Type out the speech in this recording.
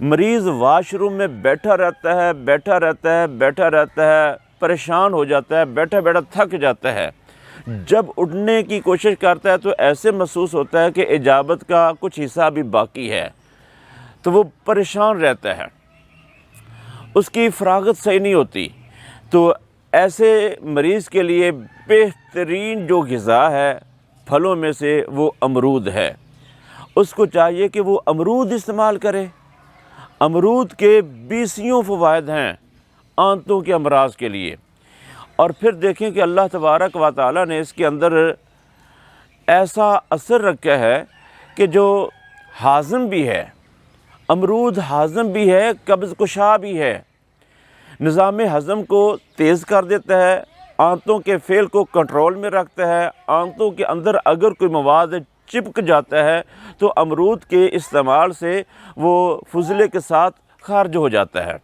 مریض wash room میں بیٹھا رہتا ہے، پریشان ہو جاتا ہے، بیٹھا تھک جاتا ہے، جب اٹھنے کی کوشش کرتا ہے تو ایسے محسوس ہوتا ہے کہ اجابت کا کچھ حصہ بھی باقی ہے، تو وہ پریشان رہتا ہے، اس کی فراغت صحیح نہیں ہوتی۔ تو ایسے مریض کے لیے بہترین جو غذا ہے پھلوں میں سے وہ امرود ہے، اس کو چاہیے کہ وہ امرود استعمال کرے۔ امرود کے 20 فوائد ہیں آنتوں کے امراض کے لیے، اور پھر دیکھیں کہ اللہ تبارک و تعالیٰ نے اس کے اندر ایسا اثر رکھا ہے کہ جو ہاضم بھی ہے، امرود ہاضم بھی ہے، قبض کشا بھی ہے، نظام ہضم کو تیز کر دیتا ہے، آنتوں کے فعل کو کنٹرول میں رکھتا ہے، آنتوں کے اندر اگر کوئی مواد چپک جاتا ہے تو امرود کے استعمال سے وہ فضلے کے ساتھ خارج ہو جاتا ہے۔